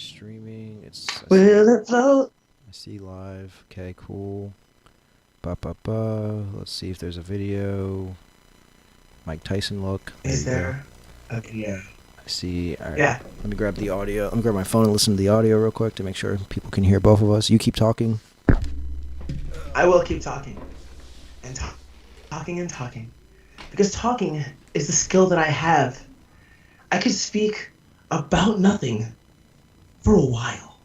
Streaming. Will it float? I see live. Okay, cool. Ba ba ba. Let's see if there's a video. Mike Tyson look. Is there a video? I see. All right. Yeah. Let me grab the audio. Let me grab my phone and listen to the audio real quick to make sure people can hear both of us. You keep talking. I will keep talking. And talking and talking. Because talking is the skill that I have. I could speak about nothing for a while.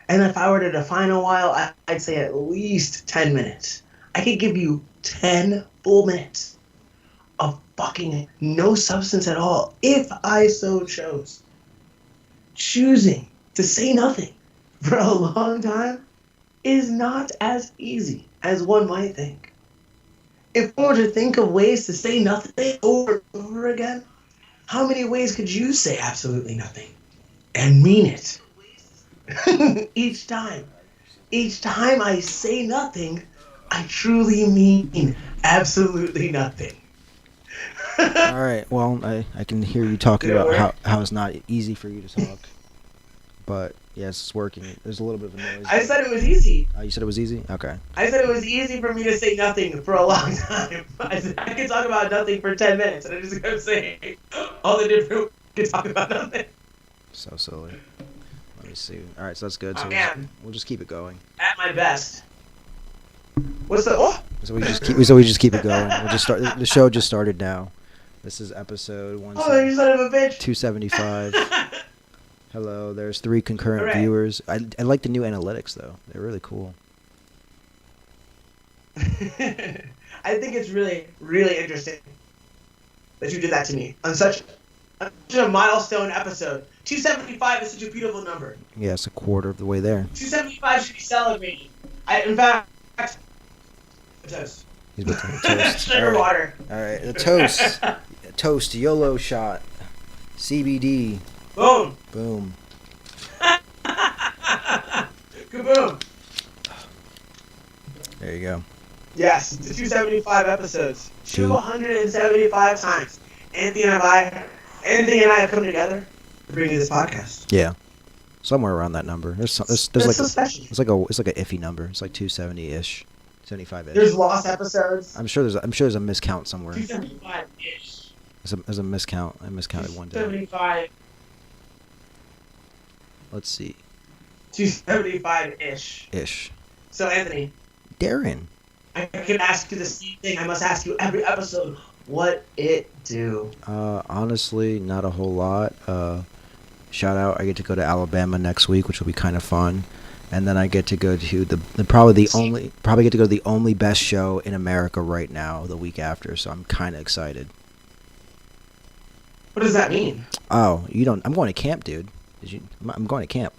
And if I were to define a while, I'd say at least 10 minutes. I could give you 10 full minutes of fucking no substance at all, if I so chose. Choosing to say nothing for a long time is not as easy as one might think. If one were to think of ways to say nothing over and over again, how many ways could you say absolutely nothing and mean it? Each time I say nothing, I truly mean absolutely nothing. All right. Well, I can hear you talking about how it's not easy for you to talk, but yes, it's working. There's a little bit of a noise. I said it was easy. Oh, you said it was easy? Okay. I said it was easy for me to say nothing for a long time. I said I could talk about nothing for 10 minutes, and I just kept saying all the different could talk about nothing. So silly. Let me see. All right, so that's good. So we'll just keep it going. At my best. What's the? Oh! So we just keep it going. We'll just start. The show just started now. This is episode Oh, you son of a bitch. 275. Hello. There's 3 concurrent viewers. I like the new analytics though. They're really cool. I think it's really, really interesting that you did that to me on such a milestone episode. 275 is such a beautiful number. Yeah, it's a quarter of the way there. 275 should be celebrated. In fact, a toast. He's making a toast. Sugar water. All right, the toast. Toast, YOLO shot. CBD. Boom. Boom. Kaboom. There you go. Yes, to 275 episodes. 275 times. Anthony and I have come together to bring you this podcast. Yeah. Somewhere around that number. There's like so special. It's like a iffy number. It's like 270-ish. 75-ish. There's lost episodes. I'm sure there's a miscount somewhere. 275-ish. There's a miscount. I miscounted one day. 275. Let's see. 275-ish. Ish. So Anthony, Darren. I can ask you the same thing. I must ask you every episode. What it do? Honestly, not a whole lot. Shout out. I get to go to Alabama next week, which will be kind of fun. And then I get to go to probably get to go to the only best show in America right now the week after. So I'm kind of excited. What does that mean? Oh, you don't. I'm going to camp, dude. I'm going to camp.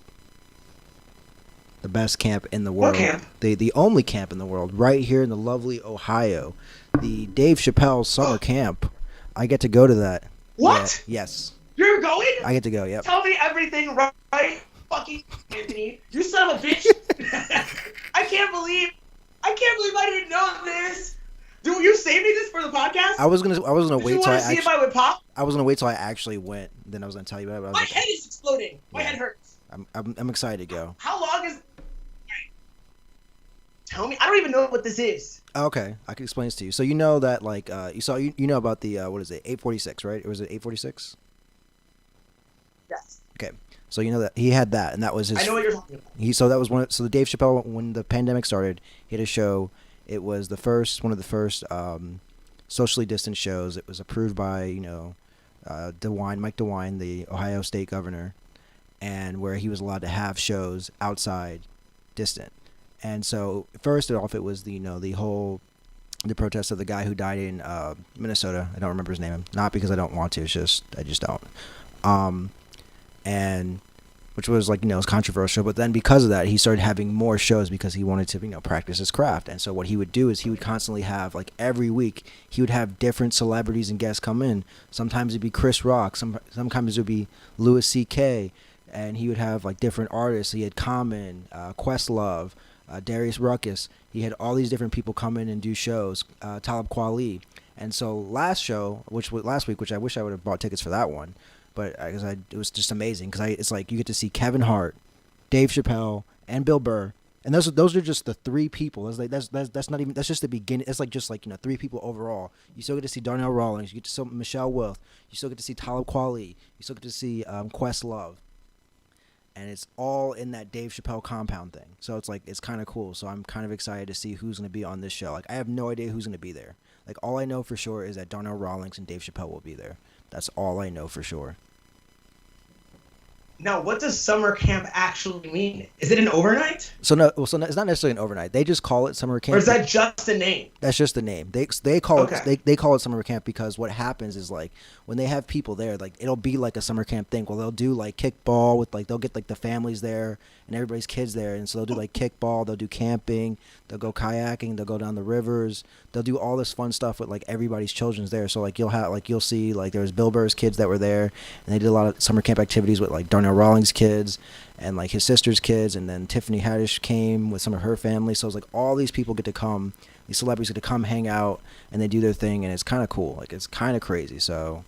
The best camp in the world. What camp? The only camp in the world, right here in the lovely Ohio. The Dave Chappelle summer camp. I get to go to that. What? Yeah, yes. You're going? I get to go. Yep. Tell me everything right, fucking Anthony. You son of a bitch. I can't believe I didn't know this. Dude, you saved me this for the podcast? I was gonna wait till I would pop. I was gonna wait till I actually went. Then I was gonna tell you about it. My head is exploding. My head hurts. I'm excited to go. How long is? Tell me. I don't even know what this is. Okay, I can explain this to you. So you know that you know about the what is it 846, right? Or was it 846? Yes. Okay, so you know that he had that, and that was his. I know what you're talking about. So that was so the Dave Chappelle, when the pandemic started, he had a show. It was one of the first socially distant shows. It was approved by Mike DeWine, the Ohio State governor, and where he was allowed to have shows outside, distant. And so first off, it was the protest of the guy who died in Minnesota. I don't remember his name. Not because I don't want to. It's just I just don't. And which was it was controversial. But then because of that, he started having more shows because he wanted to practice his craft. And so what he would do is he would constantly have every week he would have different celebrities and guests come in. Sometimes it'd be Chris Rock. Sometimes it would be Louis C.K. And he would have different artists. He had Common, Questlove, Darius Ruckus. He had all these different people come in and do shows. Talib Kweli. And so last week, which I wish I would have bought tickets for that one, but it was just amazing because it's like you get to see Kevin Hart, Dave Chappelle, and Bill Burr, and those are just the three people. It's like that's not even that's just the beginning. It's like just like three people overall. You still get to see Darnell Rawlings, you get to see Michelle Wilf, you still get to see Talib Kweli, you still get to see Questlove, and it's all in that Dave Chappelle compound thing. So it's like it's kind of cool. So I'm kind of excited to see who's going to be on this show. Like I have no idea who's going to be there. Like all I know for sure is that Darnell Rawlings and Dave Chappelle will be there. That's all I know for sure. Now, what does summer camp actually mean? Is it an overnight? So it's not necessarily an overnight. They just call it summer camp. Or is that just a name? That's just the name. They call Okay. it they call it summer camp because what happens is like when they have people there, like it'll be like a summer camp thing. Well, they'll do like kickball with like they'll get like the families there and everybody's kids there, and so they'll do like kickball, they'll do camping, they'll go kayaking, they'll go down the rivers, they'll do all this fun stuff with like everybody's children's there. So like you'll see like there was Bill Burr's kids that were there, and they did a lot of summer camp activities with like Darnell Rawlings' kids and like his sister's kids, and then Tiffany Haddish came with some of her family. So it's like all these people get to come, these celebrities get to come hang out, and they do their thing, and it's kind of cool. Like it's kind of crazy. So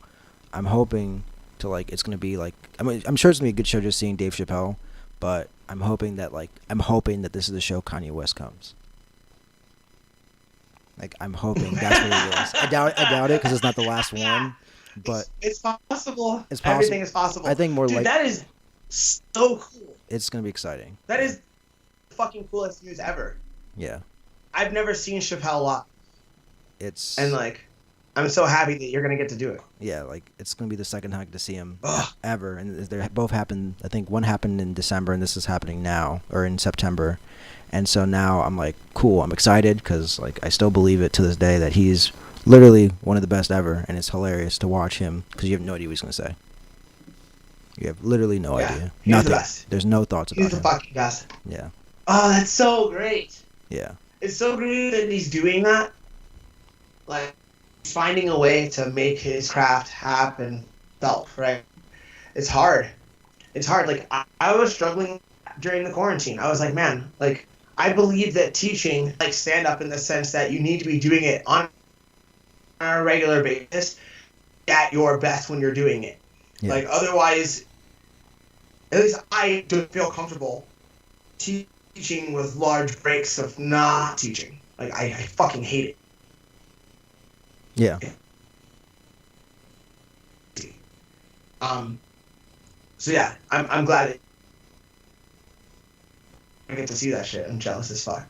I'm hoping to like it's gonna be like I'm sure it's gonna be a good show just seeing Dave Chappelle, but I'm hoping that this is the show Kanye West comes. Like I'm hoping that's what it is. I doubt it because it's not the last one, but it's possible. It's possible. Everything is possible. I think more Dude, like that is so cool. it's gonna be exciting. That is the fucking coolest news ever. Yeah, I've never seen Chappelle live, it's and like, I'm so happy that you're gonna get to do it. yeah, like it's gonna be the second time I get to see him Ugh. ever, and they both happened. I think one happened in December, and this is happening now, or in September, and so now I'm like, cool, I'm excited because like I still believe it to this day that he's literally one of the best ever, and it's hilarious to watch him because you have no idea what he's gonna say. You have literally no idea. He's Nothing. the best. There's no thoughts about He's the him. fucking best. Yeah, Oh, that's so great. yeah, It's so great that he's doing that. Like, finding a way to make his craft happen self, right? It's hard. It's hard. Like, I was struggling during the quarantine. I was like, man, like, I believe that teaching, like, stand-up in the sense that you need to be doing it on a regular basis at your best when you're doing it. yeah. Like, otherwise, at least I don't feel comfortable teaching with large breaks of not teaching. Like, I fucking hate Yeah. it. So yeah, I'm glad I get to see that shit. I'm jealous as fuck.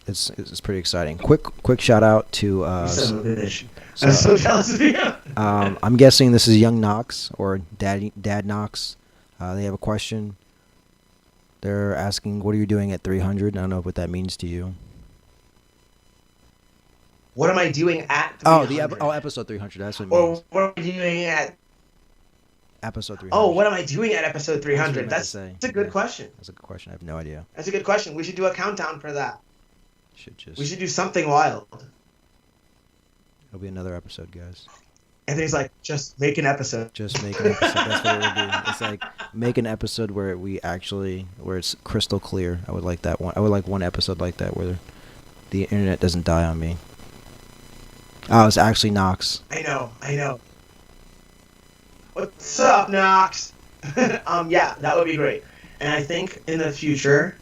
It's pretty exciting. Quick shout out to You son of a bitch. so- I'm so jealous of you. I'm guessing this is Young Knox or Dad Knox. They have a question. They're asking, "What are you doing at 300?" I don't know what that means to you. What am I doing at 300? Episode 300. That's what it Or means. what am I doing at... Episode 300. Oh, what am I doing at episode That's what you 300? meant to That's say. a good Yeah. question. That's a good question. I have no idea. That's a good question. We should do a countdown for that. Should We should do something wild. It'll be another episode, guys. Anthony's like, just make an episode. Just make an episode. That's what it would be. It's like make an episode where it's crystal clear. I would like that one. I would like one episode like that where the internet doesn't die on me. Oh, it's actually Knox. I know. What's up, Knox? Yeah, that would be great. And I think in the future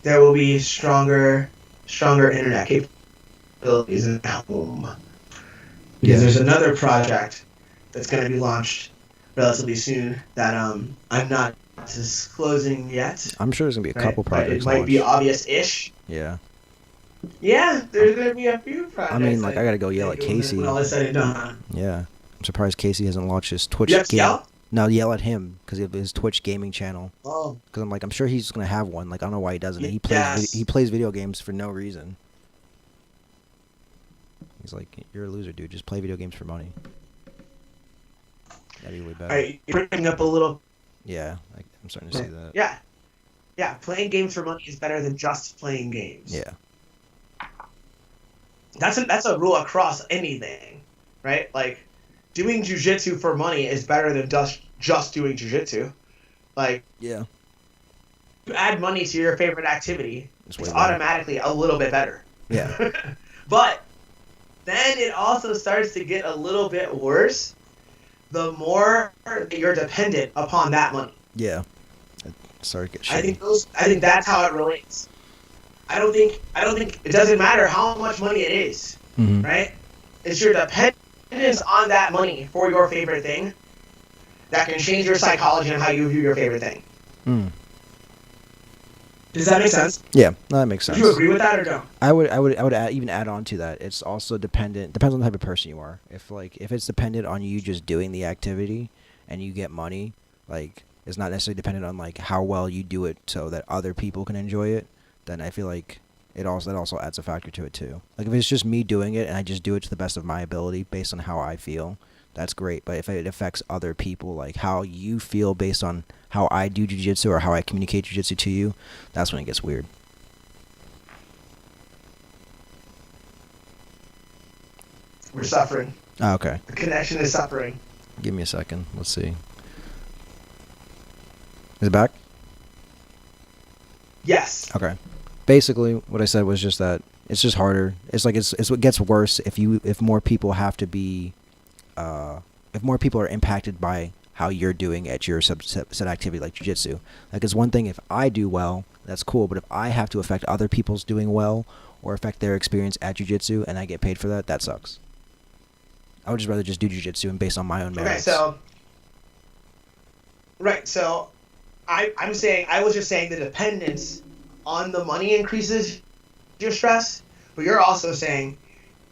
there will be stronger internet capabilities in home. Because there's another project that's going to be launched relatively soon that I'm not disclosing yet. I'm sure there's gonna be a Right? couple But projects. it might be launched. obvious-ish. Yeah. Yeah, there's going to be a few projects. I mean, like I gotta go yell at Casey. When all is said and done. Yeah. I'm surprised Casey hasn't launched his Twitch You have to game. yell? No, yell at him because of his Twitch gaming channel. Oh. Because I'm sure he's gonna have one. Like I don't know why he doesn't. Yes. He plays video games for no reason. He's like, you're a loser, dude. Just play video games for money. That'd be way better. Alright, you're bringing up a little... Yeah, I'm starting to see that. Yeah. Yeah, playing games for money is better than just playing games. Yeah. That's a rule across anything, right? Like, doing jujitsu for money is better than just doing jujitsu. Like, Yeah. you add money to your favorite activity, It's it's way better. automatically a little bit better. Yeah. But then it also starts to get a little bit worse the more that you're dependent upon that money. Yeah. Sorry to get shitty. I think that's how it relates. I don't think it doesn't matter how much money it is, Mhm. right? It's your dependence on that money for your favorite thing that can change your psychology and how you view your favorite thing. Mm. Does that make sense? Yeah, no, that makes sense. Do you agree with that or no? I would even add on to that. It's also depends on the type of person you are. If it's dependent on you just doing the activity and you get money, like it's not necessarily dependent on like how well you do it so that other people can enjoy it, then I feel like that also adds a factor to it too. Like if it's just me doing it and I just do it to the best of my ability based on how I feel, that's great. But if it affects other people, like how you feel based on how I do jiu-jitsu or how I communicate jiu-jitsu to you, that's when it gets weird. We're suffering. Oh, okay. The connection is suffering. Give me a second. Let's see. Is it back? Yes. Okay. Basically, what I said was just that it's just harder. It's like it's what gets worse if more people have to be, if more people are impacted by how you're doing at your set activity like jiu-jitsu. Like it's one thing if I do well, that's cool, but if I have to affect other people's doing well or affect their experience at jiu-jitsu and I get paid for that, that sucks. I would just rather just do jiu-jitsu and based on my own merits. Okay, so I'm saying, I was just saying the dependence on the money increases your stress, but you're also saying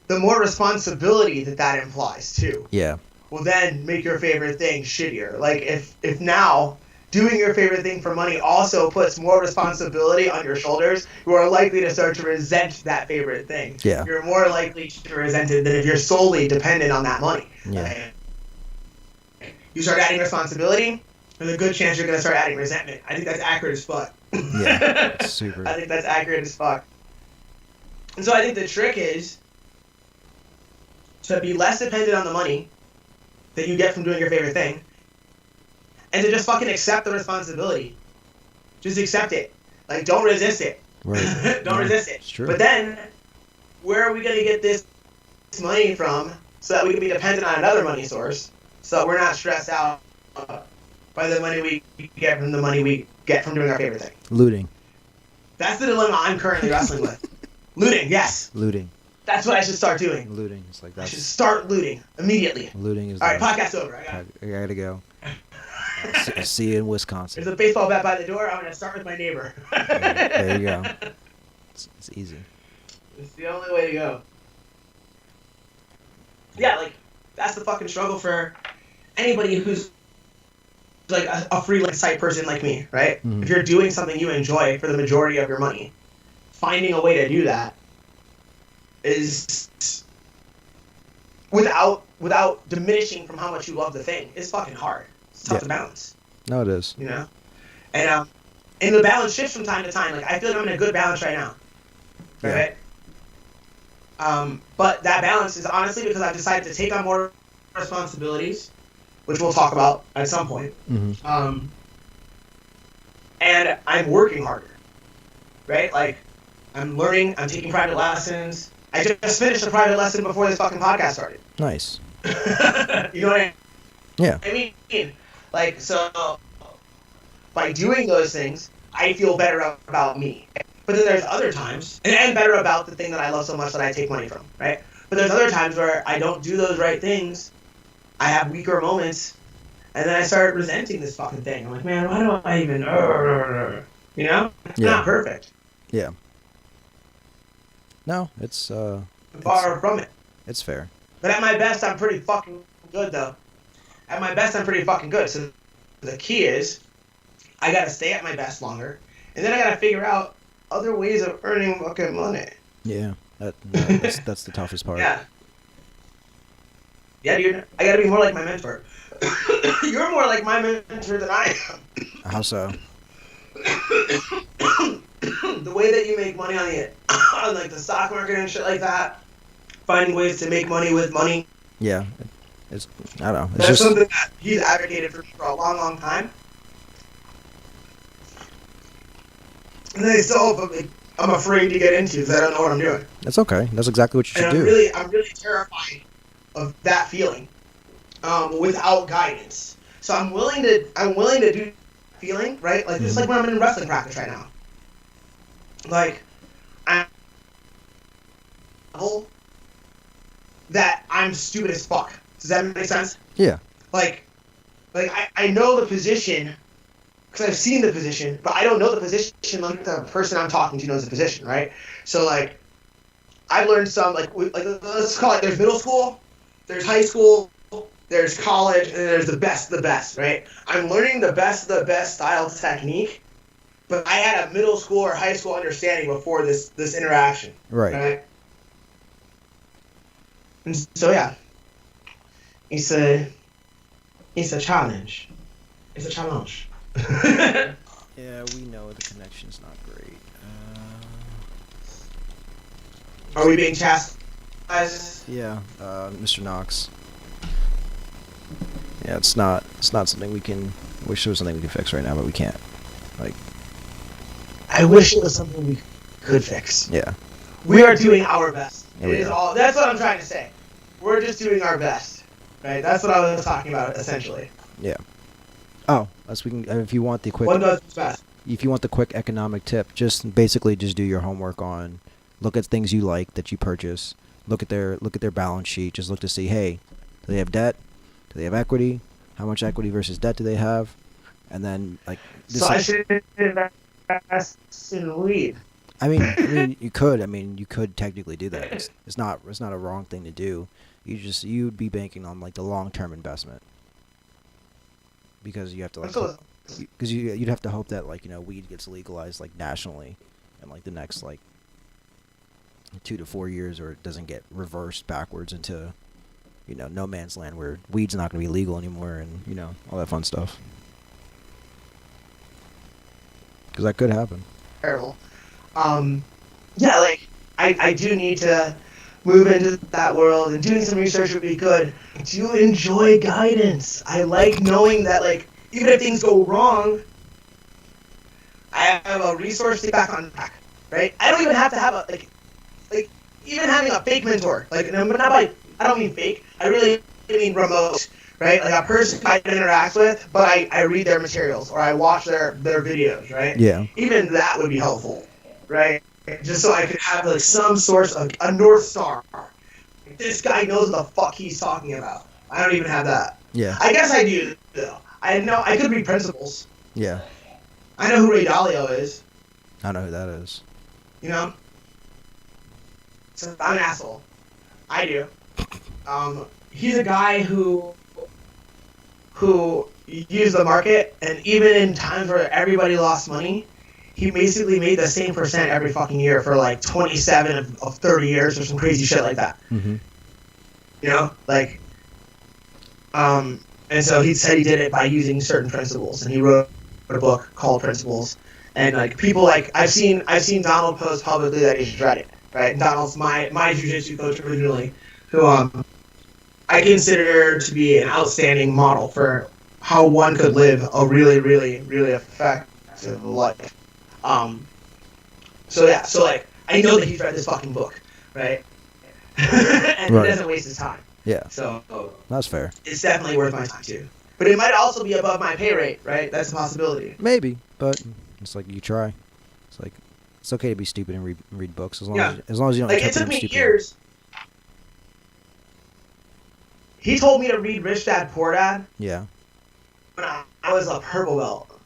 the more responsibility that implies too. Yeah. Will then make your favorite thing shittier. Like if now doing your favorite thing for money also puts more responsibility on your shoulders, you are likely to start to resent that favorite thing. Yeah. You're more likely to resent it than if you're solely dependent on that money. Yeah. You start adding responsibility, there's a good chance you're going to start adding resentment. I think that's accurate as fuck. Yeah, it's super. I think that's accurate as fuck. And so I think the trick is to be less dependent on the money that you get from doing your favorite thing, and to just fucking accept the responsibility. Just accept it. Like, don't resist it. Right. Don't resist it. It's true. But then, where are we going to get this money from so that we can be dependent on another money source, so that we're not stressed out by the money we get from the money we get from doing our favorite thing? Looting. That's the dilemma I'm currently wrestling with. Looting, yes. Looting. That's what I should start doing. Looting. It's like I should that's start looting immediately. looting is. All right, podcast's over. I gotta go. See you in Wisconsin. There's a baseball bat by the door. I'm gonna start with my neighbor. There you go. It's easy. It's the only way to go. Yeah, like that's the fucking struggle for anybody who's like a freelance type person like me, right? Mhm. If you're doing something you enjoy for the majority of your money, finding a way to do that is without diminishing from how much you love the thing is fucking hard. It's tough to balance, No, it is. you know? And the balance shifts from time to time. Like I feel like I'm in a good balance right now. Right? But that balance is honestly because I've decided to take on more responsibilities, which we'll talk about at some point. Mm-hmm. And I'm working harder, right? Like, I'm learning, I'm taking private lessons. I just finished a private lesson before this fucking podcast started. Nice. You know what Yeah. I mean? Like, so, by doing those things, I feel better about me. But then there's other times, and better about the thing that I love so much that I take money from, right? But there's other times where I don't do those right things, I have weaker moments, and then I start resenting this fucking thing. I'm like, man, why do I even, you know? It's not perfect. Yeah. No, it's Far from it. It's fair. But at my best, I'm pretty fucking good, though. At my best, I'm pretty fucking good. So the key is, I gotta stay at my best longer, and then I gotta figure out other ways of earning fucking money. Yeah, that's the toughest part. Yeah. Yeah, dude. I gotta be more like my mentor. You're more like my mentor than I am. How so? The way that you make money on like the stock market and shit like that, finding ways to make money with money. Yeah, it's I don't know. It's That's just something that he's advocated for me for a long, long time. And then I'm afraid to get into because I don't know what I'm doing. That's okay. That's exactly what you should And do. I'm really terrified of that feeling. without guidance. So I'm willing to do feeling, right? Like it's like when I'm in wrestling practice right now. Like I'm that I'm stupid as fuck. Does that make sense? Yeah. Like I know the position because I've seen the position, but I don't know the position like the person I'm talking to knows the position, right? So like I've learned some like let's call it there's middle school, there's high school, there's college, and there's the best of the best, right? I'm learning the best of the best style technique, but I had a middle school or high school understanding before this interaction. Right. And so yeah. It's a challenge. It's a challenge. Yeah, we know the connection's not great. Are we being chastised? Yeah, Mr. Knox. Yeah, it's not something we can. Wish there was something we could fix right now, but we can't. Like, I wish it was something we could fix. yeah. We are doing our best. Yeah, It we is are. all. That's what I'm trying to say. We're just doing our best, right? That's what I was talking about, essentially. Yeah. Oh, as we can. If you want the quick. One does its best. If you want the quick economic tip, just basically just do your homework on. Look at things you like that you purchase. Look at their balance sheet. Just look to see, hey, do they have debt? Do they have equity? How much equity versus debt do they have? And then like. So I should invest in weed. I mean, you could. I mean, you could technically do that. It's not a wrong thing to do. You'd be banking on like the long-term investment because you have to like because you'd have to hope that like weed gets legalized like nationally in like the next like 2 to 4 years, or it doesn't get reversed backwards into no man's land where weed's not going to be legal anymore and all that fun stuff. Because that could happen. Terrible. Yeah, like I do need to move into that world, and doing some research would be good. I do enjoy guidance. I like knowing that, like, even if things go wrong, I have a resource to get back on track, right? I don't even have to have a like even having a fake mentor, like, no, but not by, I don't mean fake. I really mean remote, right? Like a person I interact with, but I read their materials or I watch their videos, right? Yeah. Even that would be helpful, right? Just so I could have like some source of a North Star. This guy knows what the fuck he's talking about. I don't even have that. Yeah. I guess I do though. I know I could read principles. Yeah. I know who Ray Dalio is. I know who that is. You know? So I'm an asshole. I do. He's a guy who used the market, and even in times where everybody lost money, he basically made the same percent every fucking year for like 27 of 30 years or some crazy shit like that. Mm-hmm. You know? Like, and so he said he did it by using certain principles, and he wrote a book called Principles. And like people like I've seen Donald post publicly that he should read it. Right? Donald's my jiu-jitsu coach originally, who I consider to be an outstanding model for how one could live a really, really, really effective life. So yeah, so like I know that he's read this fucking book, right? And Right. he doesn't waste his time. Yeah. So That's fair. it's definitely worth my time too. But it might also be above my pay rate, right? That's a possibility. Maybe, but it's like you try. It's like it's okay to be stupid and read books as long as you don't Like it interpret took them me stupid. years. He told me to read Rich Dad Poor Dad Yeah. when I was a purple belt.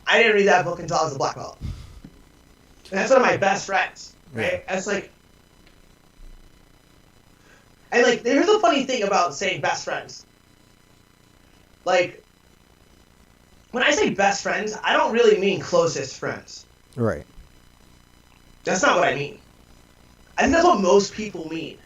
I didn't read that book until I was a black belt. And that's one of my best friends, right? Yeah. That's like, and like, here's the funny thing about saying best friends. Like, when I say best friends, I don't really mean closest friends. Right. That's not what I mean. I think that's what most people mean.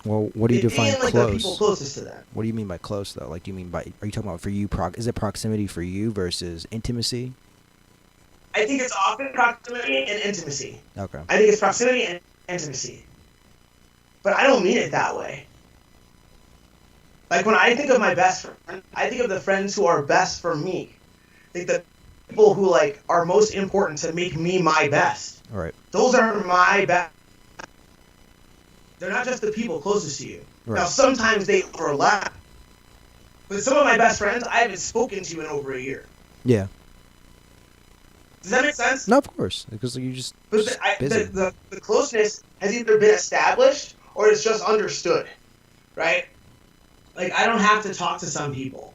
Well, what do you They define mean, like, the people close? closest to them. What do you mean by close though? Like, do you mean by? Are you talking about for you? Is it proximity for you versus intimacy? I think it's often proximity and intimacy. Okay. I think it's proximity and intimacy. But I don't mean it that way. Like, when I think of my best friend, I think of the friends who are best for me. I think the people who, like, are most important to make me my best. All right. Those are my best. They're not just the people closest to you. Right. Now, sometimes they overlap. But some of my best friends I haven't spoken to in over a year. Yeah. Does that make sense? No, of course, because you're just, But just busy. the closeness has either been established or it's just understood, right? Like, I don't have to talk to some people.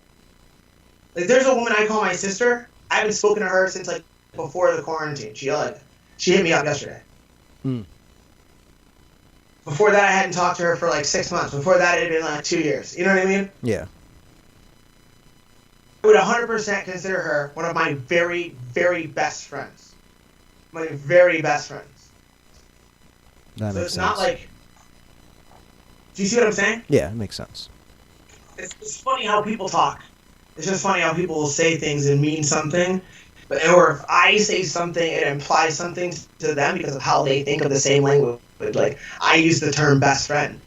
Like, there's a woman I call my sister. I haven't spoken to her since, like, before the quarantine. She hit me up yesterday. Mm. Before that, I hadn't talked to her for, like, 6 months. Before that, it had been, like, 2 years. You know what I mean? Yeah. I would 100% consider her one of my very, very best friends. My very best friends. That So makes it's sense. not like... Do you see what I'm saying? Yeah, it makes sense. It's funny how people talk. It's just funny how people will say things and mean something, or if I say something, it implies something to them because of how they think of the same language. Like, I use the term best friend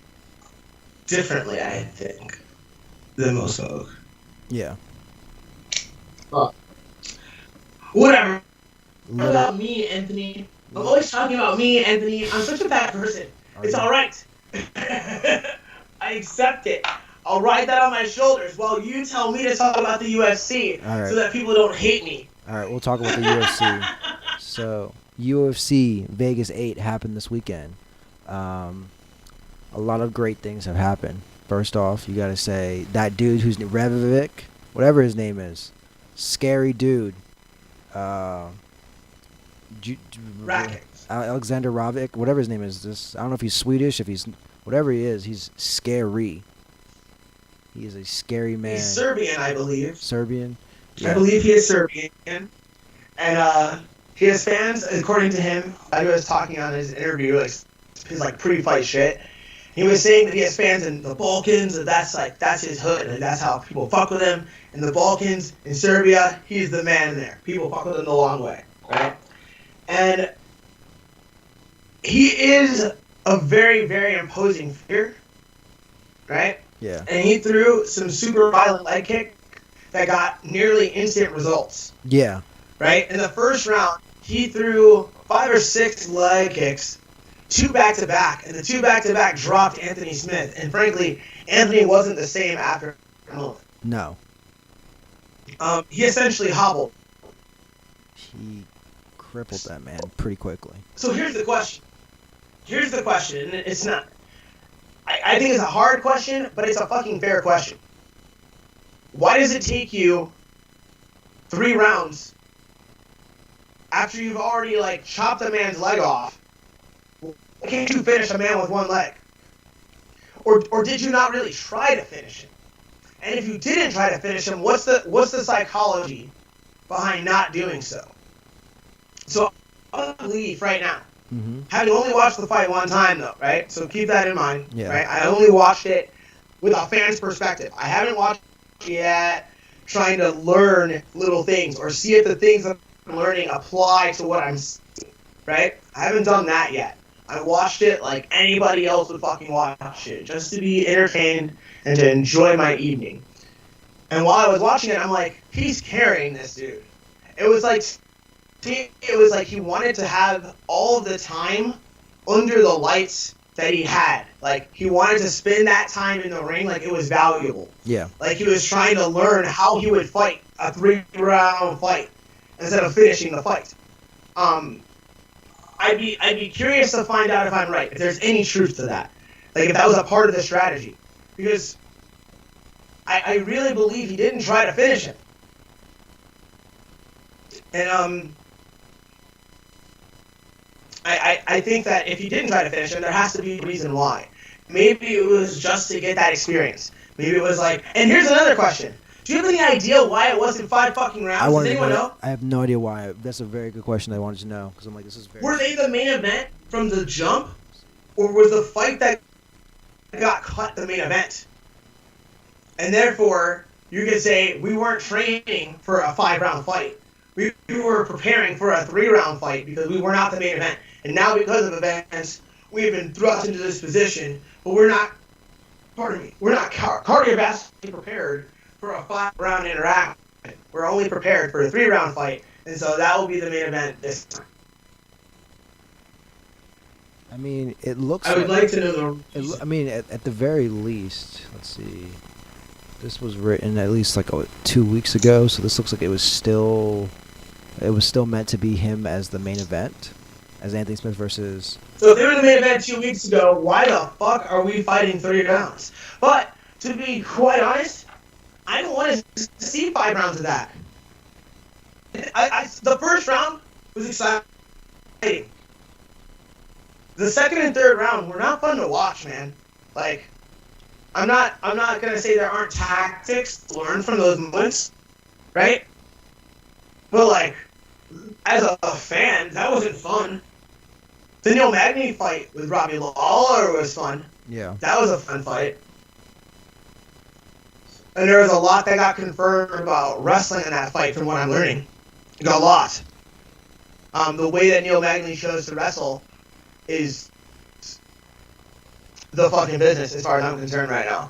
differently, I think, than most folk. Yeah. Whatever. About me, Anthony. I'm always talking about me, Anthony. I'm such a bad person. It's all right. I accept it. I'll ride that on my shoulders while you tell me to talk about the UFC All right. so that people don't hate me. All right, we'll talk about the UFC. So, UFC Vegas 8 happened this weekend. A lot of great things have happened. First off, you got to say that dude who's Revovic, whatever his name is, scary dude. Rakic. Alexander Ravic, whatever his name is. This, I don't know if he's Swedish, if he's whatever he is. He's scary. He is a scary man. He's Serbian, I believe. Serbian. I believe he is Serbian. And he has fans, according to him. He was talking on his interview, like his like pre-fight shit. He was saying that he has fans in the Balkans, and that's his hood, and that's how people fuck with him. In the Balkans, in Serbia, he's the man there. People fuck with him the long way, right? And he is a very, very imposing figure, right? Yeah. And he threw some super violent leg kick that got nearly instant results, Yeah. right? In the first round, he threw 5 or 6 leg kicks, 2 back-to-back, and the 2 back-to-back dropped Anthony Smith. And frankly, Anthony wasn't the same after a moment. No. He essentially hobbled. He crippled that man pretty quickly. So here's the question. And it's not... I think it's a hard question, but it's a fucking fair question. Why does it take you 3 rounds after you've already, like, chopped a man's leg off? Why can't you finish a man with 1 leg? Or did you not really try to finish him? And if you didn't try to finish him, what's the psychology behind not doing so? So I believe right now, having only watched the fight 1 time though, right? So keep that in mind, right? I only watched it with a fan's perspective. I haven't watched it yet trying to learn little things or see if the things I'm learning apply to what I'm seeing, right? I haven't done that yet. I watched it like anybody else would fucking watch it, just to be entertained and to enjoy my evening. And while I was watching it, I'm like, he's carrying this dude. It was like he wanted to have all of the time under the lights that he had. Like, he wanted to spend that time in the ring like it was valuable. Yeah. Like, he was trying to learn how he would fight a 3-round fight instead of finishing the fight. I'd be curious to find out if I'm right, if there's any truth to that. Like, if that was a part of the strategy. Because I really believe he didn't try to finish him. And, I think that if he didn't try to finish him, there has to be a reason why. Maybe it was just to get that experience. Maybe it was like... And here's another question. Do you have any idea why it wasn't 5 fucking rounds? Does anyone know? I have no idea why. That's a very good question I wanted to know. Because I'm like, this is very... Were they the main event from the jump? Or was the fight that got cut the main event? And therefore, you could say we weren't training for a 5-round fight. We were preparing for a 3-round fight because we were not the main event. And now because of events, we've been thrust into this position, but we're not, we're not cardiovascularly prepared for a 5-round interaction. We're only prepared for a 3-round fight, and so that will be the main event this time. I mean, it looks. I would like to know the I mean, at the very least, let's see. This was written at least like 2 weeks ago, so this looks like it was still meant to be him as the main event, as Anthony Smith versus. So if they were the main event 2 weeks ago, why the fuck are we fighting 30 rounds? But to be quite honest, I don't want to see 5 rounds of that. The first round was exciting. The second and third round were not fun to watch, man. Like, I'm not gonna say there aren't tactics to learn from those moments, right? But like, as a fan, that wasn't fun. The Neil Magny fight with Robbie Lawler was fun. Yeah. That was a fun fight. And there was a lot that got confirmed about wrestling in that fight from what I'm learning. A lot. The way that Neil Magny chose to wrestle is the fucking business as far as I'm concerned right now.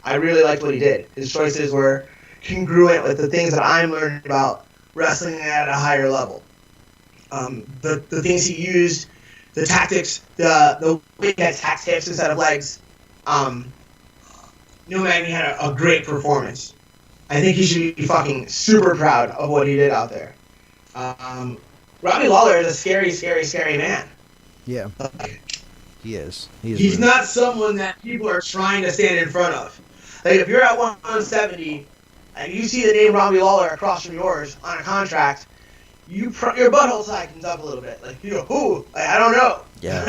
I really liked what he did. His choices were congruent with the things that I'm learning about wrestling at a higher level. The things he used, the tactics, the way he had tax hips instead of legs. Neil Magny had a great performance. I think he should be fucking super proud of what he did out there. Robbie Lawler is a scary, scary, scary man. Yeah. He is. He's really not someone that people are trying to stand in front of. Like, if you're at 170 and you see the name Robbie Lawler across from yours on a contract, your butthole tightens up a little bit. Like, you go, ooh, like, I don't know. Yeah.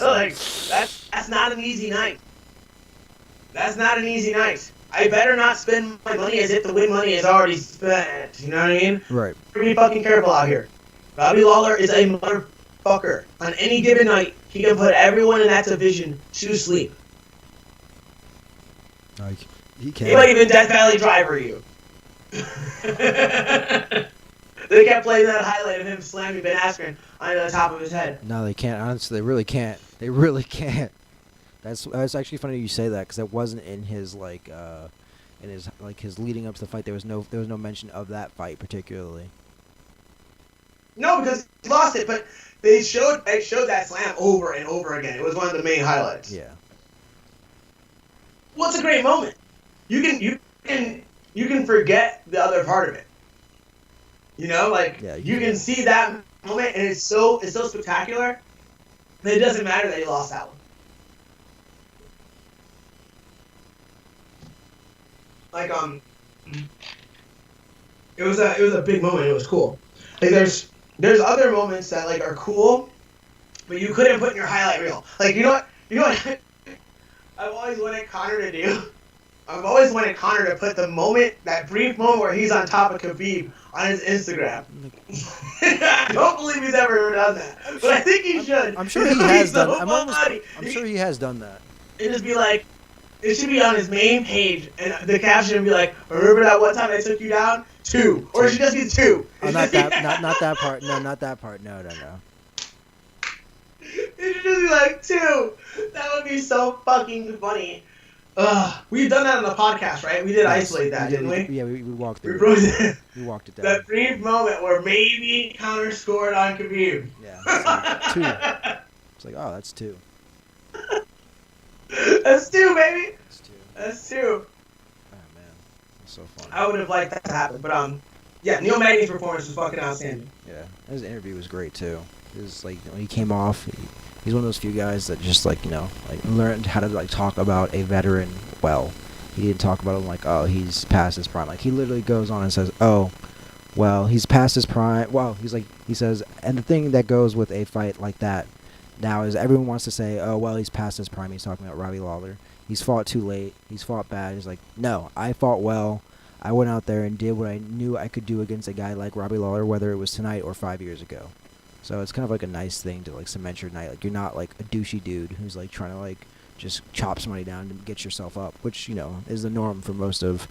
Like, that's not an easy night. That's not an easy night. I better not spend my money as if the win money is already spent. You know what I mean? Right. Be fucking careful out here. Robbie Lawler is a motherfucker. On any given night, he can put everyone in that division to sleep. Like, he can. He might even Death Valley Driver you. They kept playing that highlight of him slamming Ben Askren on the top of his head. No, they can't. Honestly, they really can't. They really can't. That's actually funny you say that, because that wasn't in his his leading up to the fight. There was no mention of that fight particularly. No, because he lost it, but they showed that slam over and over again. It was one of the main highlights. Yeah. Well, it's a great moment. You can forget the other part of it. You know, like, yeah, you can see that moment, and it's so spectacular that it doesn't matter that you lost that one. Like, it was a big moment. It was cool. Like, there's other moments that, like, are cool, but you couldn't put in your highlight reel. Like, you know what I've always wanted Conor to do? I've always wanted Conor to put that brief moment where he's on top of Khabib on his Instagram. I don't believe he's ever done that, but I think he should. I'm sure he has done. I'm sure he has done that. It just be like, it should be on his main page, and the caption would be like, "Remember that one time I took you down? 2." Or it should just be 2. Oh, not that part. No, not that part. No. It should just be like 2. That would be so fucking funny. We've done that on the podcast, right? We did isolate that, didn't we? Yeah, we walked through it. We walked it down. That brief moment where maybe Conor scored on Khabib. Yeah, it's like 2. It's like, oh, that's 2. That's 2, baby. That's 2. That's 2. Oh man, that's so fun. I would have liked that to happen, but yeah, Neil Magny's performance was fucking outstanding. Yeah, his interview was great too. It was like, when he came off, he's one of those few guys that just learned how to talk about a veteran well. He didn't talk about him like, oh, he's past his prime. Like, he literally goes on and says, oh, well, he's past his prime. Well, he says, and the thing that goes with a fight like that now is everyone wants to say, oh, well, he's past his prime. He's talking about Robbie Lawler. He's fought too late. He's fought bad. He's like, no, I fought well. I went out there and did what I knew I could do against a guy like Robbie Lawler, whether it was tonight or 5 years ago. So it's kind of like a nice thing to cement your night. Like, you're not like a douchey dude who's trying to just chop somebody down to get yourself up, which is the norm for most of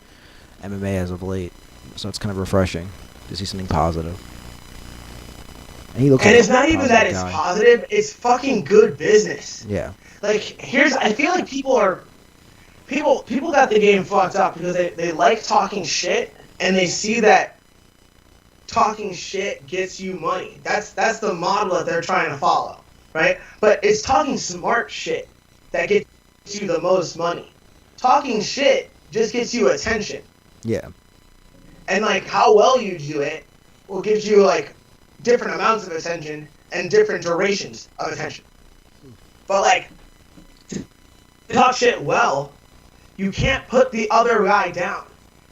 MMA as of late. So it's kind of refreshing to see something positive. And he looks. And it's not even that it's positive; it's fucking good business. Yeah. Like, I feel like people got the game fucked up because they like talking shit, and they see that talking shit gets you money. That's the model that they're trying to follow, right? But it's talking smart shit that gets you the most money. Talking shit just gets you attention. Yeah. And like how well you do it will give you like different amounts of attention and different durations of attention. But like to talk shit well, you can't put the other guy down.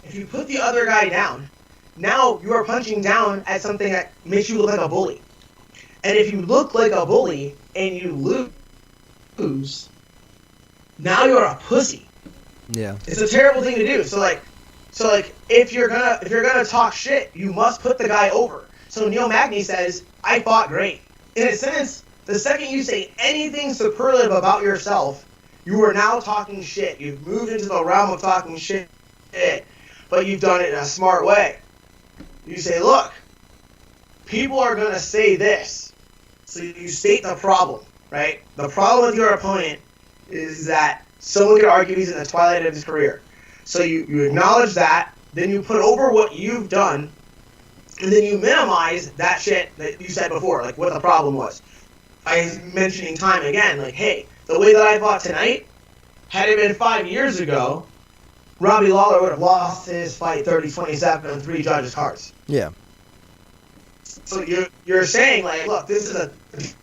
If you put the other guy down, now you are punching down at something that makes you look like a bully. And if you look like a bully and you lose, now you're a pussy. Yeah. It's a terrible thing to do. So like if you're gonna talk shit, you must put the guy over. So Neil Magny says, I fought great. In a sense, the second you say anything superlative about yourself, you are now talking shit. You've moved into the realm of talking shit, but you've done it in a smart way. You say, look, people are gonna say this. So you state the problem, right? The problem with your opponent is that someone could argue he's in the twilight of his career. So you acknowledge that, then you put over what you've done, and then you minimize that shit that you said before, like what the problem was. By mentioning time again, like, hey, the way that I fought tonight, had it been 5 years ago, Robbie Lawler would have lost his fight 30-27 on 3 judges' cards. Yeah. So you're saying, like, look, this is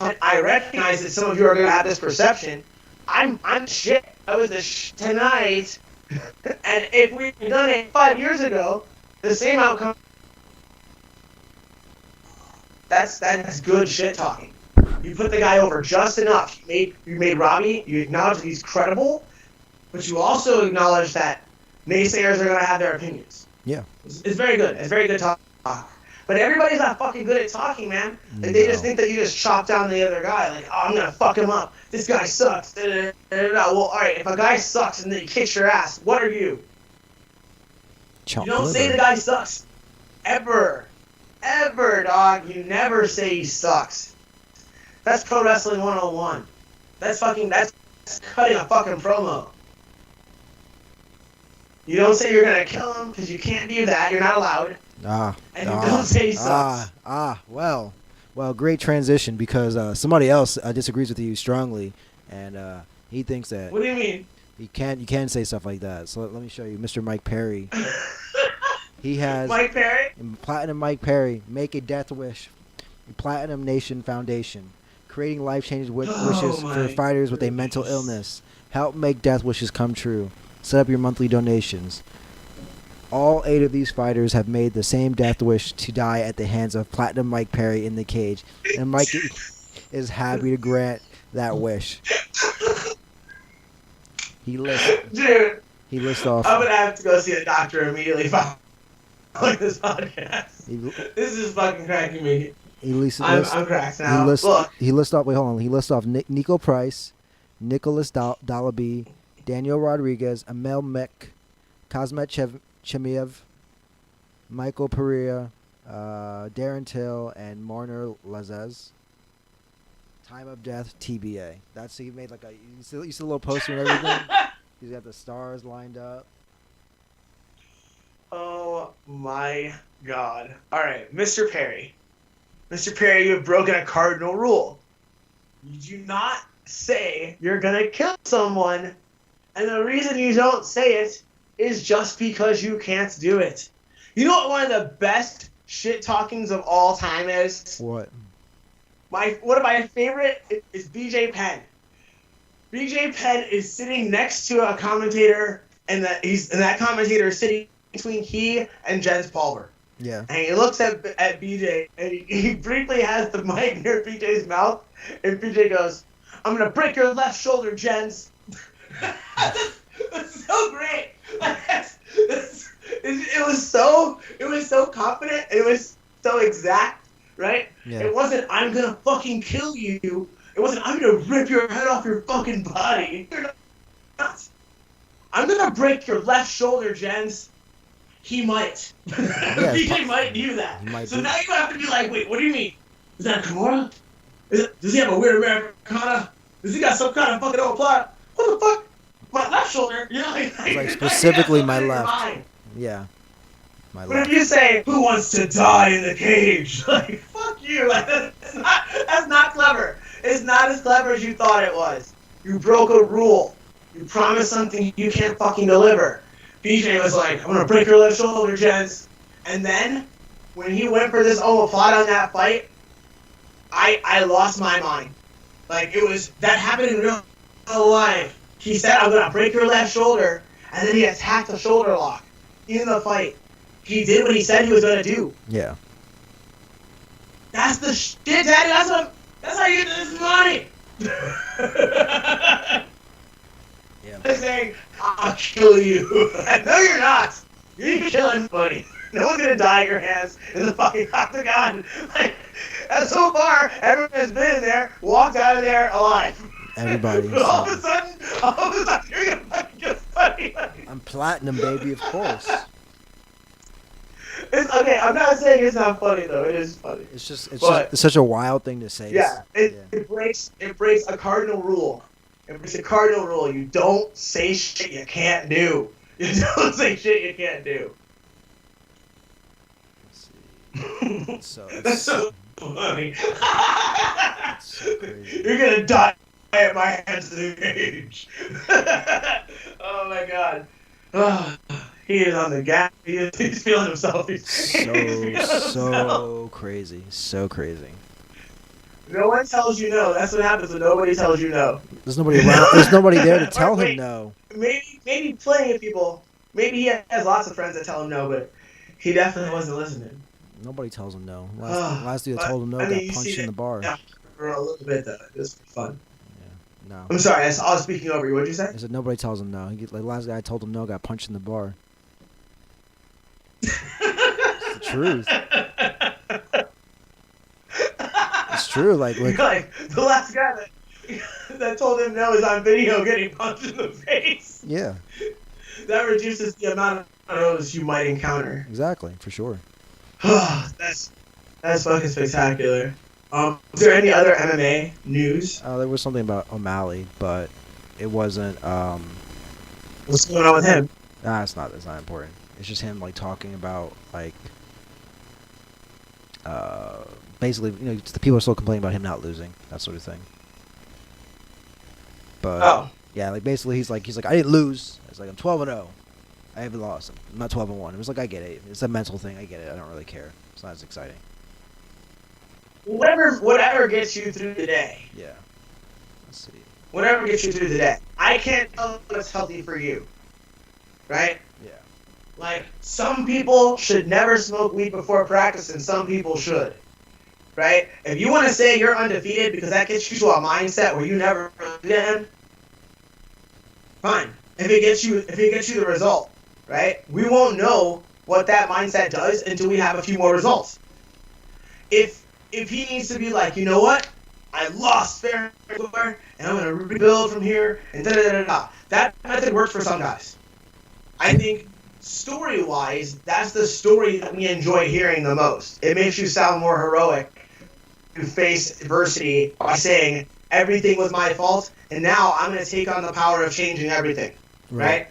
I recognize that some of you are going to have this perception. I'm shit. I was the tonight. And if we'd done it 5 years ago, the same outcome. That's good shit talking. You put the guy over just enough. You made Robbie. You acknowledge that he's credible, but you also acknowledge that naysayers are gonna have their opinions. Yeah. It's very good. It's very good talk. But everybody's not fucking good at talking, man. Like, they just think that you just chop down the other guy. Like, oh, I'm gonna fuck him up. This guy sucks. Well, all right. If a guy sucks and then he kicks your ass, what are you? Chomp You don't liver. say the guy sucks. Ever, dog. You never say he sucks. That's Pro Wrestling 101. That's cutting a fucking promo. You don't say you're gonna kill him because you can't do that. You're not allowed. And you don't say he sucks. Well, great transition because somebody else disagrees with you strongly, and he thinks that What do you mean? you can say stuff like that. So let me show you, Mr. Mike Perry. He has Mike Perry? Platinum Mike Perry, make a death wish. Platinum Nation Foundation, creating life-changing wishes for fighters with a mental illness. Help make death wishes come true. Set up your monthly donations. All 8 of these fighters have made the same death wish to die at the hands of Platinum Mike Perry in the cage, and Mike is happy to grant that wish. He lists off. I'm gonna have to go see a doctor immediately following this podcast. This is fucking cracking me. I'm cracked now. He lists off. Wait, hold on. He lists off Nico Price, Nicholas Dalaby, Daniel Rodriguez, Amel Mek, Kazmat Chemiev, Michael Pereira, Darren Till, and Marner Lazez. Time of death, TBA. That's he made like a. You see the little poster and everything. He's got the stars lined up. Oh my God! All right, Mr. Perry. Mr. Perry, you have broken a cardinal rule. You do not say you're gonna kill someone, and the reason you don't say it is just because you can't do it. You know what one of the best shit talkings of all time is? What? One of my favorite is BJ Penn. BJ Penn is sitting next to a commentator, and that commentator is sitting between he and Jens Palmer. Yeah. And he looks at BJ, and he briefly has the mic near BJ's mouth, and BJ goes, "I'm gonna break your left shoulder, Jens." That's so great. It was so confident. It was so exact, right? Yeah. It wasn't, "I'm gonna fucking kill you." It wasn't, "I'm gonna rip your head off your fucking body." You're not. "I'm gonna break your left shoulder, Jens." He might. Yeah, BJ might do that. So now you have to be like, wait, what do you mean? Is that Kimura? Does he have a weird Americana? Does he got some kind of fucking old plot? What the fuck? My left shoulder? You know, like specifically my left. Yeah. My But left. if you say, "Who wants to die in the cage?" Like, fuck you. Like, that's not clever. It's not as clever as you thought it was. You broke a rule. You promised something you can't fucking deliver. BJ was like, I'm gonna break your left shoulder, gents. And then, when he went for this plot on that fight, I lost my mind. Like, that happened in real life. He said, I'm gonna break your left shoulder, and then he attacked the shoulder lock in the fight. He did what he said he was gonna do. Yeah. That's the shit, Daddy. That's how you get this money. Yeah. I'm saying, I'll kill you. No, you're not. You're killing money. No one's gonna die at your hands in the fucking octagon. Like, and so far, everyone has been in there, walked out of there alive. Everybody. all of a sudden, you're gonna fucking get funny. I'm platinum, baby, of course. It's okay. I'm not saying it's not funny though. It is funny. It's such a wild thing to say. Yeah, it breaks a cardinal rule. It breaks a cardinal rule. You don't say shit you can't do. You don't say shit you can't do. Let's see. That's so funny. It's so crazy. You're gonna die at my hands to the cage. Oh my god. Oh, he is on the gas. He's feeling himself. So crazy. So crazy. No one tells you no. That's what happens when nobody tells you no. There's nobody around. There's nobody there to tell him no. Maybe plenty of people. Maybe he has lots of friends that tell him no, but he definitely wasn't listening. Nobody tells him no. Last dude that told him no got punched in the bar. Yeah, for a little bit though. It was fun. Yeah. No. I'm sorry. I was speaking over you. What'd you say? I said nobody tells him no. The last guy I told him no got punched in the bar. It's the truth. It's true. Like the last guy that told him no is on video getting punched in the face. Yeah. That reduces the amount of no's you might encounter. Exactly, for sure. That's fucking spectacular. Is there any other MMA news? There was something about O'Malley, but it wasn't. What's going on with him? It's not important. It's just him like talking about like. Basically, the people are still complaining about him not losing, that sort of thing. But yeah, like basically he's like I didn't lose. It's like I'm 12-0. I haven't lost. I'm not 12-1. It was like I get it. It's a mental thing. I get it. I don't really care. It's not as exciting. Whatever gets you through the day. Yeah. Let's see. Whatever gets you through the day. I can't tell what's healthy for you. Right? Yeah. Like, some people should never smoke weed before practice, and some people should. Right? If you want to say you're undefeated because that gets you to a mindset where you never again, fine. If it gets you the result, right? We won't know what that mindset does until we have a few more results. If he needs to be like, you know what? I lost fair and I'm gonna rebuild from here and da-da-da-da-da. That method works for some guys. I think story-wise, that's the story that we enjoy hearing the most. It makes you sound more heroic to face adversity by saying, everything was my fault, and now I'm going to take on the power of changing everything. Right?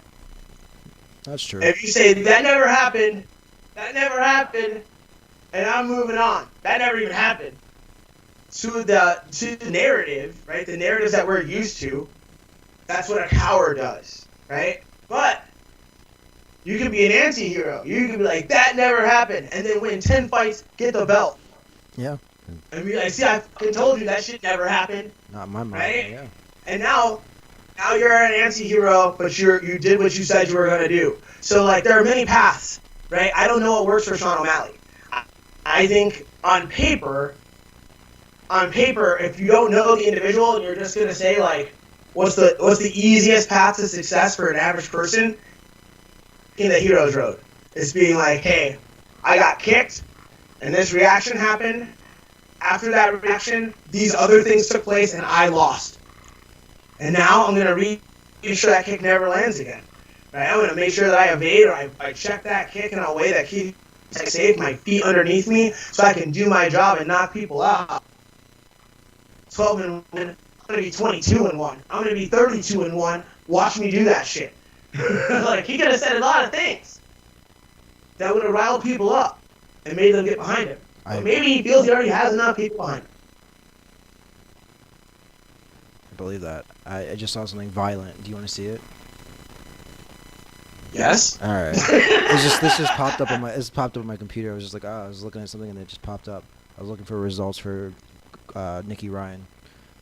That's true. If you say, that never happened, and I'm moving on. That never even happened. To the narrative, right? The narratives that we're used to, that's what a coward does, right? But you can be an anti-hero. You can be like, that never happened, and then win 10 fights, get the belt. Yeah. I mean, I fucking told you that shit never happened. Not in my mind. Right? Yeah. And now you're an anti-hero, but you did what you said you were gonna do. So like, there are many paths, right? I don't know what works for Sean O'Malley. I think on paper, if you don't know the individual and you're just gonna say like, what's the easiest path to success for an average person? In the hero's road, it's being like, hey, I got kicked, and this reaction happened. After that reaction, these other things took place, and I lost. And now I'm gonna make sure that kick never lands again. Right? I'm gonna make sure that I evade or I check that kick in a way that keeps safe, my feet underneath me, so I can do my job and knock people out. 12-1. I'm gonna be 22-1. I'm gonna be 32-1. Watch me do that shit. Like, he could have said a lot of things that would have riled people up and made them get behind him. But maybe he feels he already has enough people behind him. I believe that. I just saw something violent. Do you want to see it? Yes. All right. This just popped up on my. This popped up on my computer. I was just like, I was looking at something and it just popped up. I was looking for results for Nikki Ryan,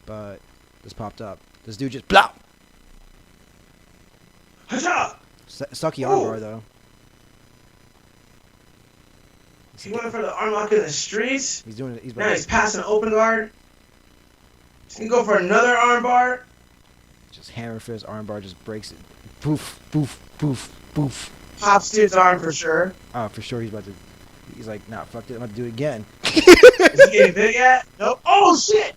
but this popped up. This dude just blah. Hacha! Sucky Oh. armbar though. He went for the arm lock in the streets. He's doing it. He's Now he's passing open guard. He's gonna go for another arm bar. just hammer fist armbar, just breaks it. Poof, poof, poof, poof. Pops dude's arm for sure. Oh, for sure he's about to. He's like, nah, fuck it. I'm about to do it again. Is he getting big yet? Nope. Oh shit!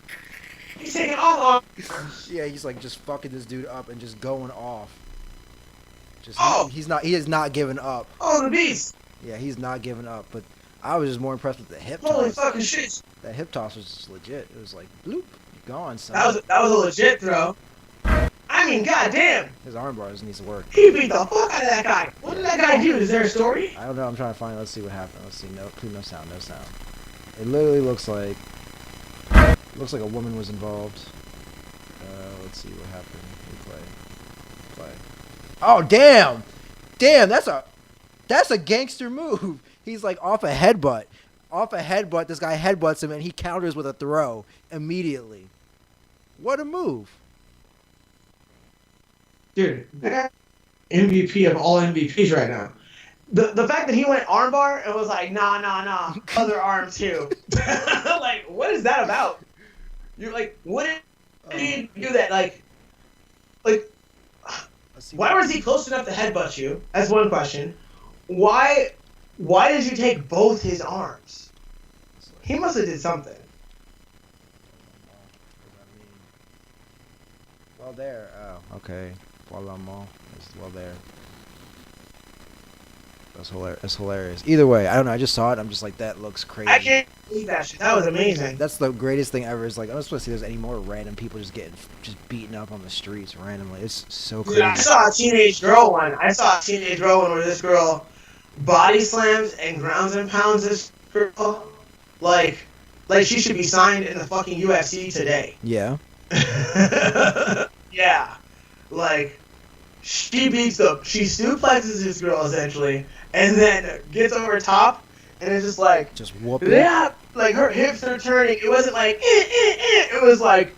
He's taking all arms. Yeah, he's like just fucking this dude up and just going off. Just Oh! he is not giving up. Oh, the beast! Yeah, he's not giving up. But I was just more impressed with the hip Holy toss. fucking shit! That hip toss was just legit. It was like bloop, gone, son. That was a legit throw. I mean, goddamn! His arm bars needs to work. He beat the fuck out of that guy. What did that guy do? Is there a story? I don't know. I'm trying to find. Let's see what happened. Let's see. No, please, no sound. No sound. It literally looks like a woman was involved. Let's see what happened. Play. Oh damn! Damn, that's a gangster move. He's like off a headbutt. This guy headbutts him and he counters with a throw immediately. What a move! Dude, that MVP of all MVPs right now. The fact that he went armbar and was like, nah, other arm too. Like, what is that about? You're like, what did he do that? Like, Let's see why was he close enough to headbutt you? That's one question. Why did you take both his arms? He must have did something. Well, there. Oh, okay. Well, there. That's hilarious. Either way, I don't know. I just saw it. I'm just like, that looks crazy. I can't believe that shit. That was amazing. That's the greatest thing ever. Is like, I'm not supposed to see there's any more random people just beaten up on the streets randomly. It's so crazy. Dude, I saw a teenage girl one. Where this girl body slams and grounds and pounds this girl. Like she should be signed in the fucking UFC today. Yeah. Yeah. Like, she suplexes this girl essentially, and then gets over top, and it's just like, Just whoop it. yeah, like her hips are turning. It wasn't like, it was like,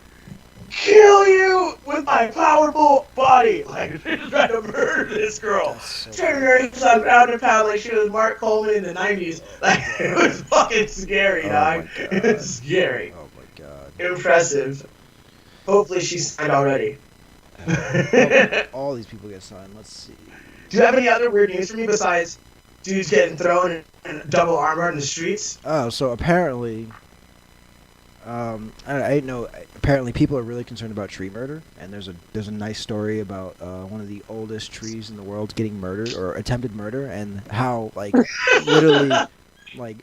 kill you with my powerful body. Like, she's trying to murder this girl. That's so Turning her hips on pound and pound like she was Mark Coleman in the 90s. Like, it was fucking scary, Oh dog. my God. It was scary. Oh my god. Impressive. Hopefully she's signed already. All these people get signed. Let's see. Do you have any other weird news for me besides dudes getting thrown and double armor in the streets? Oh, so apparently, I didn't know. Apparently, people are really concerned about tree murder, and there's a nice story about one of the oldest trees in the world getting murdered or attempted murder, and how like literally like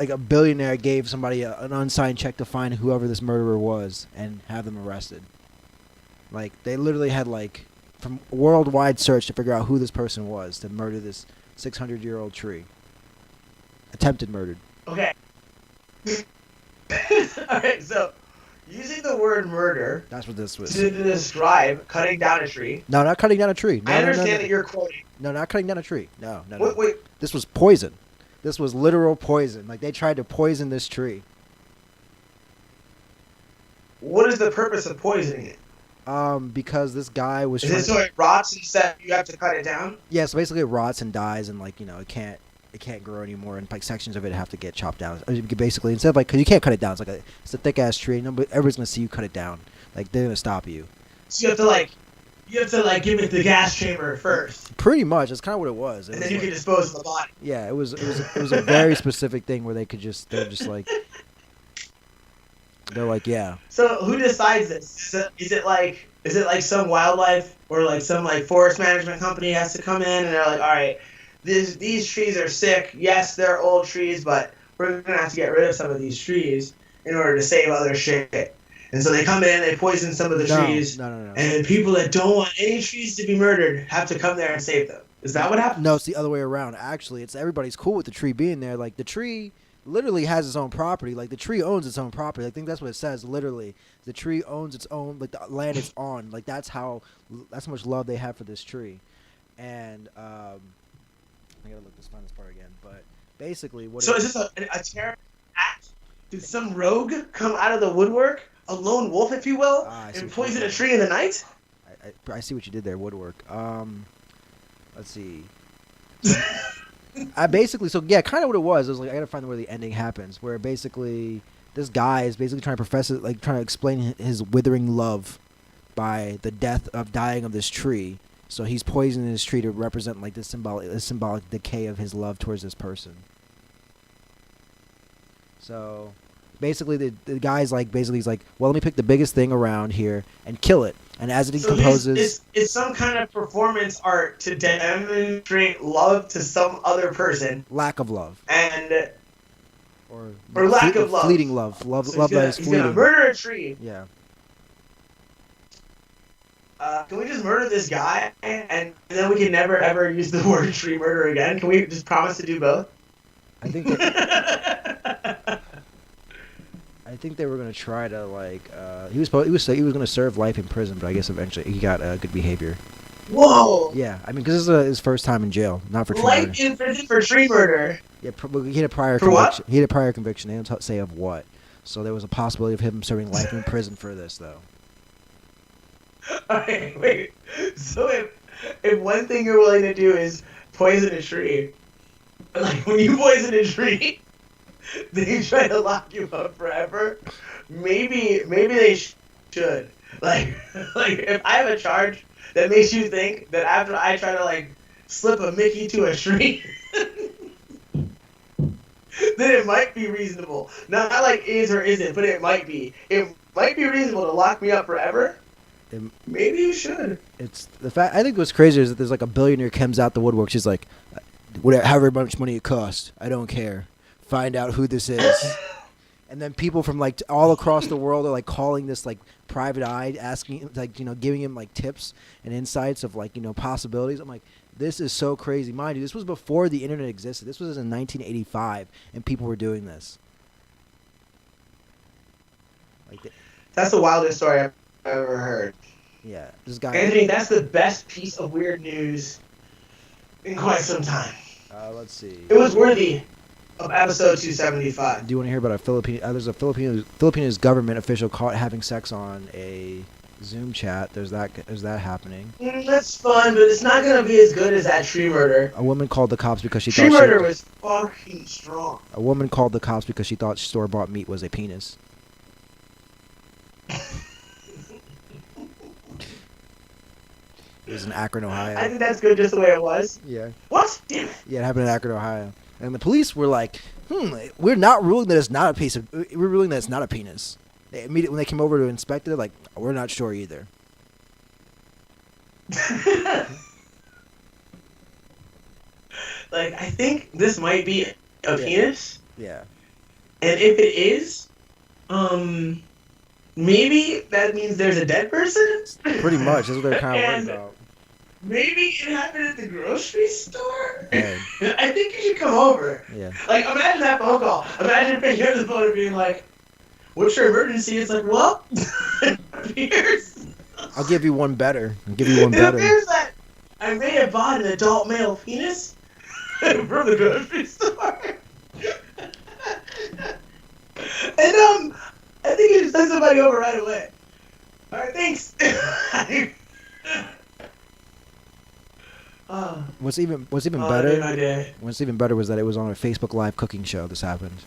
a billionaire gave somebody an unsigned check to find whoever this murderer was and have them arrested. Like they literally had like from worldwide search to figure out who this person was to murder this 600-year-old tree. Attempted murdered. Okay. Alright, so using the word murder That's what this was. to describe cutting down a tree. No, not cutting down a tree. No, I no, understand no, no. that you're quoting. No, not cutting down a tree. No. Wait, This was poison. This was literal poison. Like they tried to poison this tree. what is the purpose of poisoning it? Because this guy was Is trying it so it rots and instead you have to cut it down? yeah, so basically it rots and dies and like, it can't grow anymore and like sections of it have to get chopped down. I mean, basically instead of like cuz you can't cut it down. It's a thick ass tree. Nobody everybody's going to see you cut it down. Like they're going to stop you. So you have to give it the gas chamber first, Pretty much. That's kind of what it was. It and was then you like- can dispose of the body. Yeah, it was a very specific thing where they're just like they're like, yeah. So who decides this? Is it like some wildlife or like some like forest management company has to come in and they're like, all right, these trees are sick. Yes, they're old trees, but we're gonna have to get rid of some of these trees in order to save other shit. And so they come in, they poison some of the trees, No. and then people that don't want any trees to be murdered have to come there and save them. Is that what happens? No, it's the other way around. Actually, it's everybody's cool with the tree being there. Like the tree literally has its own property. Like the tree owns its own property. I think that's what it says. Literally, the tree owns its own, like the land it's on. Like that's how much love they have for this tree. And I gotta find this part again. But basically, what? So is this a terrorist act? Did some rogue come out of the woodwork, a lone wolf, if you will, and poison a tree in the night? I see what you did there, woodwork. Let's see. I basically, so yeah, kind of what it was. I was like, I gotta find where the ending happens, where basically this guy is basically trying to profess it, like trying to explain his withering love by the death of dying of this tree. So he's poisoning this tree to represent like this symbolic decay of his love towards this person. So basically, the guy's like, basically he's like, well, let me pick the biggest thing around here and kill it. And as it decomposes, it's some kind of performance art to demonstrate love to some other person. Lack of love. And or lack of love. Fleeting love. Love that is fleeting. He's gonna murder a tree. Yeah. Can we just murder this guy and then we can never ever use the word tree murder again? Can we just promise to do both? I think I think they were gonna try to like he was gonna serve life in prison, but I guess eventually he got good behavior. Whoa! Yeah, I mean, because this is his first time in jail, not for tree life murder. in prison for tree murder. Yeah, he had a prior for conviction. What? He had a prior conviction. They don't say of what. So there was a possibility of him serving life in prison for this, though. Alright, wait. So if one thing you're willing to do is poison a tree, like when you poison a tree, they try to lock you up forever. Maybe they should. Like if I have a charge that makes you think that after I try to like slip a Mickey to a tree, then it might be reasonable. Not like is or isn't, but it might be. It might be reasonable to lock me up forever. Maybe you should. It's the fact. I think what's crazy is that there's like a billionaire comes out the woodwork. She's like, whatever, however much money it costs, I don't care. Find out who this is. And then people from like all across the world are like calling this like private eye, asking like giving him like tips and insights of like possibilities. I'm like, this is so crazy. Mind you, this was before the internet existed. This was in 1985, and people were doing this. Like that's the wildest story I've ever heard. Yeah, this guy. Anthony, that's the best piece of weird news in quite some time. Let's see. It was worthy of episode 275. Do you want to hear about a Philippine? There's a Filipinos government official caught having sex on a Zoom chat. There's that happening. That's fun, but it's not gonna be as good as that tree murder. A woman called the cops because she tree thought murder was fucking strong. A woman called the cops because she thought store-bought meat was a penis. It was in Akron, Ohio. I think that's good just the way it was. Yeah. What? Damn it. Yeah, it happened in Akron, Ohio. And the police were like, we're not ruling that it's not a piece of... We're ruling that it's not a penis. They immediately, when they came over to inspect it, they're like, we're not sure either. Like, I think this might be a penis. Yeah. And if it is, maybe that means there's a dead person? Pretty much. That's what they're kind of worried about. Maybe it happened at the grocery store? Yeah. I think you should come over. Yeah. Like, imagine that phone call. Imagine picking up the phone and being like, what's your emergency? It's like, well, it appears... I'll give you one better. It appears that I may have bought an adult male penis from the grocery store. And, I think you should send somebody over right away. Alright, thanks. What's even better? What's even better was that it was on a Facebook Live cooking show. This happened.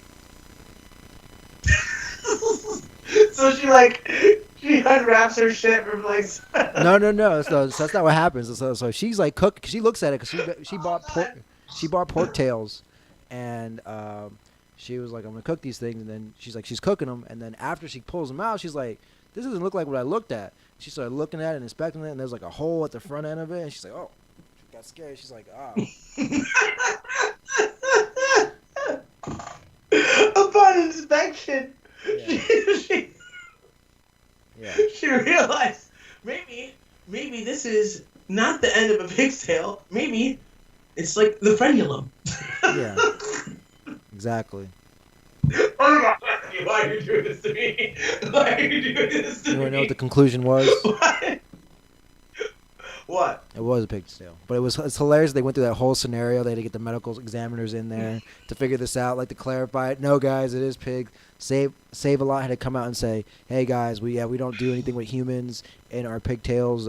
So she unwraps her shit from like. No. That's not what happens. So she's like cook. She looks at it because she bought pork tails, and she was like, I'm gonna cook these things, and then she's cooking them, and then after she pulls them out, she's like, this doesn't look like what I looked at. She started looking at it and inspecting it, and there's like a hole at the front end of it, and she's like, oh. Got scared. She's like, Upon inspection, yeah. She realized maybe this is not the end of a pig's tail. Maybe it's like the frenulum. Yeah. Exactly. Why are you doing this to me? Why are you doing this to You me? want to know what the conclusion was? What? What? It was a pigtail, but it's hilarious. They went through that whole scenario. They had to get the medical examiners in there to figure this out, like to clarify it. No, guys, it is pig. Save a Lot had to come out and say, "Hey, guys, we don't do anything with humans in our pigtails.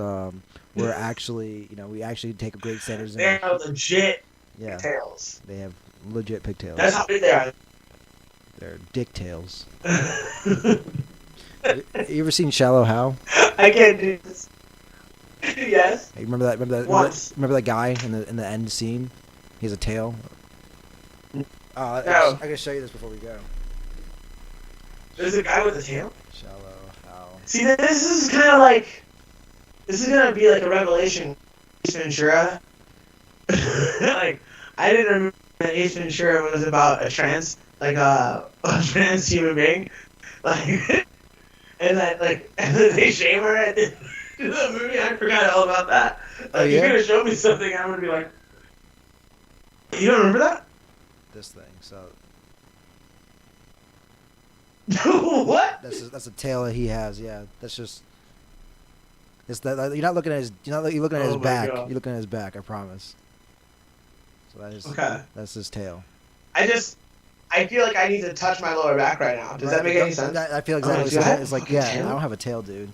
We're actually, we actually take a great standards." They have legit Yeah, tails. they have legit pigtails. That's how big they are. They're dick tails. You ever seen Shallow Hal? I can't do this. Yes. Hey, remember that? Once. Remember that guy in the end scene? He has a tail. No. I gotta show you this before we go. There's a guy with a tail. Shallow Hal. See, this is kind of like, this is gonna be like a revelation. Ace Ventura. Like, I didn't remember that Ace Ventura was about a trans trans human being, like, and that and then they shame her at the end of the movie. I forgot all about that. Oh, yeah? You're gonna show me something, I'm gonna be like, you don't remember that? This thing. So What? that's a tail that he has. Yeah, that's just. It's that you're not looking at his. You're looking at his Oh my back. God. You're looking at his back. I promise. So that is. Okay. That's his tail. I feel like I need to touch my lower back right now. Does that make any sense? I feel Oh, exactly. do I have It's a like, fucking yeah, tail? I don't have a tail, dude.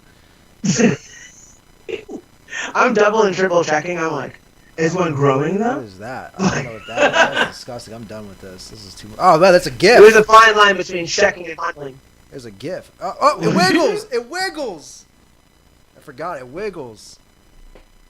I'm double and triple checking. I'm like, is one growing What though? is that? I don't know what that is. That's disgusting. I'm done with this. This is too much. Oh man, that's a gift. There's a fine line between checking and fondling. There's a GIF. Oh, it wiggles! It wiggles! I forgot, it wiggles.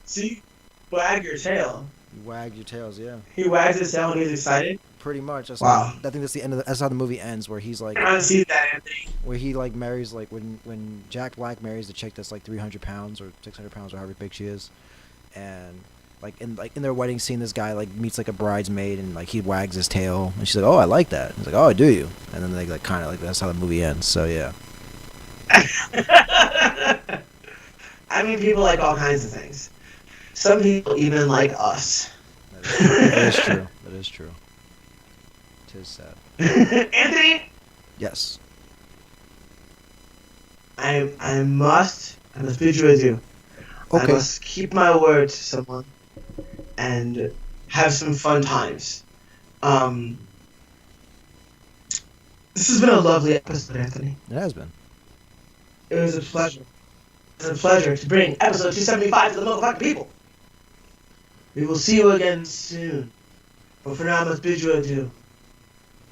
See, wag your tail. You wag your tails, yeah. He wags his tail when he's excited. Pretty much. Wow. I think that's the end of that's how the movie ends, where he's like, I don't see that, Anthony. where he like marries like when Jack Black marries the chick that's like 300 pounds or 600 pounds or however big she is, and in their wedding scene, this guy like meets like a bridesmaid and like he wags his tail and she's like, oh, I like that. He's like, oh, do you? And then they like kind of like that's how the movie ends. So yeah. I mean, people like all kinds of things. Some people even like us. That is true. That is true. It is sad. Anthony, Yes. I must bid you adieu. I Okay. must keep my word to someone and have some fun times. This has been a lovely episode, Anthony. It has been. It was a pleasure. It was a pleasure to bring episode 275 to the motherfucking people. We will see you again soon. But for now, I must bid you adieu.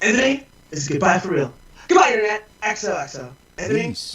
Anthony, this is goodbye for real. Goodbye, Internet. XOXO. Anthony, Peace.